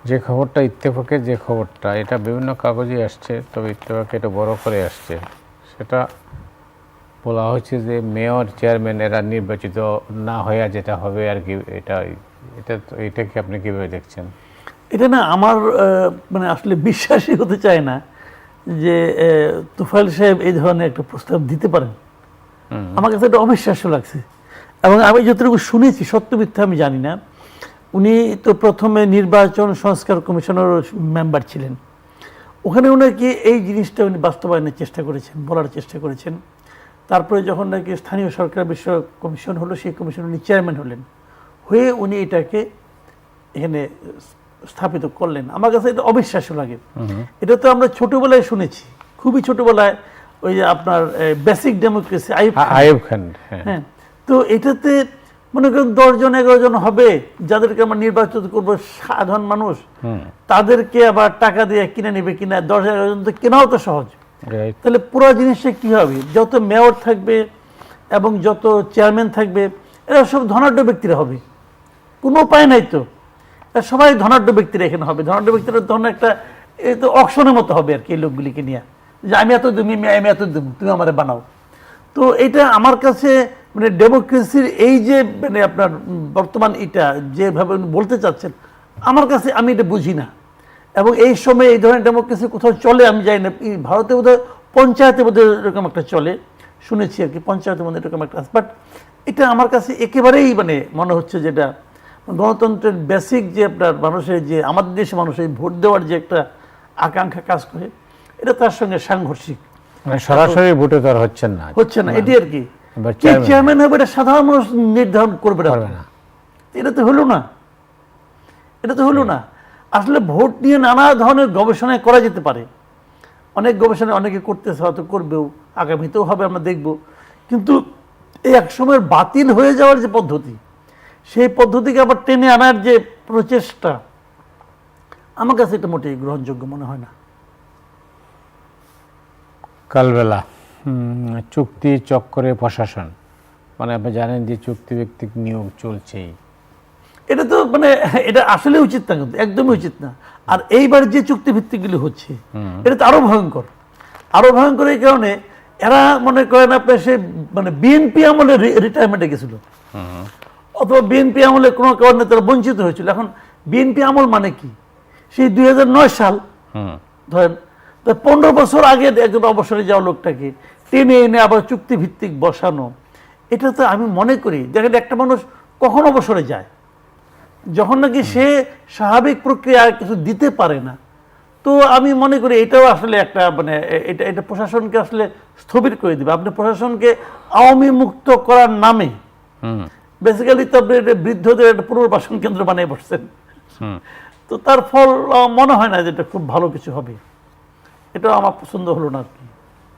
যে খবরটা ইত্তেফাকের যে খবরটা এটা বিভিন্ন কাগজে আসছে, তবে ইত্তেফাকে এটা বড় করে আসছে। সেটা বলা হচ্ছে যে মেয়র চেয়ারম্যান এরা নির্বাচিত না হয়ে যেটা হবে আর কি। এটা কি আপনি কীভাবে দেখছেন? এটা না আমার মানে আসলে বিশ্বাসই হতে চায় না যে তুফাইল সাহেব এই ধরনের একটা প্রস্তাব দিতে পারেন। আমার কাছে এটা অবিশ্বাস্য লাগছে। এবং আমি যতটুকু শুনেছি, সত্য মিথ্যা আমি জানি না, উনি তো প্রথমে নির্বাচন সংস্কার কমিশনের মেম্বার ছিলেন। ওখানে ওনাকে এই জিনিসটা উনি বাস্তবায়নের চেষ্টা করেছেন, বলার চেষ্টা করেছেন। তারপরে যখন নাকি স্থানীয় সরকার বিষয়ক কমিশন হলো, সেই কমিশন উনি চেয়ারম্যান হলেন, হয়ে উনি এটাকে এখানে স্থাপিত করলেন। আমার কাছে এটা অবিশ্বাস্য লাগে। এটা তো আমরা ছোটবেলায় শুনেছি, খুবই ছোটবেলায়, ওই যে আপনার বেসিক ডেমোক্রেসি, আইয়ুব খান। হ্যাঁ, তো এটাতে মনে করেন 10 জন 11 জন হবে যাদেরকে আমরা নির্বাচিত করবো, সাধারণ মানুষ, তাদেরকে আবার টাকা দিয়ে কিনে নেবে কিনা, 10-11 জন তো কেনাও তো সহজ। তাহলে পুরো জিনিসটা কি হবে? যত মেয়র থাকবে এবং যত চেয়ারম্যান থাকবে, এরা সব ধনাঢ্য ব্যক্তিরা হবে, কোনো উপায় নাই তো। সবাই ধনাঢ্য ব্যক্তিরা এখানে হবে। ধনাঢ্য ব্যক্তিরা ধরনের একটা এই তো অকশনের মতো হবে আর কি, এই লোকগুলিকে নিয়ে, যে আমি এত দেবো, আমি এত দেবো, তুমি আমার বানাও। তো এটা আমার কাছে মানে ডেমোক্রেসির এই যে মানে আপনার বর্তমান এটা যেভাবে বলতে চাচ্ছেন, আমার কাছে আমি এটা বুঝি না। এবং এই সময় এই ধরনের ডেমোক্রেসি কোথাও চলে আমি জানি না। ভারতে বোধহয় পঞ্চায়েতে বোধহয় এরকম একটা চলে, শুনেছি আর কি, পঞ্চায়েতের মধ্যে এরকম একটা। বাট এটা আমার কাছে একেবারেই মানে মনে হচ্ছে যেটা গণতন্ত্রের বেসিক যে আপনার মানুষের যে আমাদের দেশে মানুষের ভোট দেওয়ার যে একটা আকাঙ্ক্ষা কাজ করে, এটা তার সঙ্গে সাংঘর্ষিক। মানে সরাসরি ভোটে তো আর হচ্ছে না, এটি আর কি। চেয়ারম্যান হবে এটা সাধারণ মানুষ নির্ধারণ করবে না। এটা তো হলো না, এটা তো হলো না। আসলে ভোট নিয়ে নানা ধরনের গবেষণা করা যেতে পারে, অনেক গবেষণা অনেকে করতেছে, হয়তো করবেও, আগামীতেও হবে, আমরা দেখব। কিন্তু এই এক সময়ের বাতিল হয়ে যাওয়ার যে পদ্ধতি, সেই পদ্ধতিকে আবার টেনে আনার যে প্রচেষ্টা, আমার কাছে এটা মোটেই গ্রহণযোগ্য মনে হয় না। কালবেলা চুক্তি চক্করে প্রশাসন, মানে আপনি জানেন যে চুক্তিভিত্তিক নিয়োগ চলছেই। এটা তো মানে এটা আসলে উচিত না, কিন্তু একদমই উচিত না। আর এইবার যে চুক্তিভিত্তিকগুলি হচ্ছে, এটা তো আরো ভয়ঙ্কর, আরো ভয়ঙ্কর। এই কারণে এরা মনে করেন আপনার সে মানে বিএনপি আমলে রিটায়ারমেন্টে গেছিল, অথবা বিএনপি আমলে কোনো কারণে তারা বঞ্চিত হয়েছিল। এখন বিএনপি আমল মানে কি? সেই 2009 সাল ধরেন, 15 বছর আগে একজন অবসরে যাওয়া লোকটাকে টেনে এনে আবার চুক্তিভিত্তিক বসানো, এটা তো আমি মনে করি, দেখেন একটা মানুষ কখন অবসরে যায়? যখন নাকি সে স্বাভাবিক প্রক্রিয়ায় কিছু দিতে পারে না। তো আমি মনে করি এটাও আসলে একটা মানে এটা প্রশাসনকে আসলে স্থবির করে দিবে। আপনি প্রশাসনকে আওয়ামী মুক্ত করার নামে বেসিক্যালি তো আপনি বৃদ্ধদের একটা পুনর্বাসন কেন্দ্র বানিয়ে বসছেন। তো তার ফল মনে হয় না যে এটা খুব ভালো কিছু হবে। এটা আমার পছন্দ হলো না আর কি।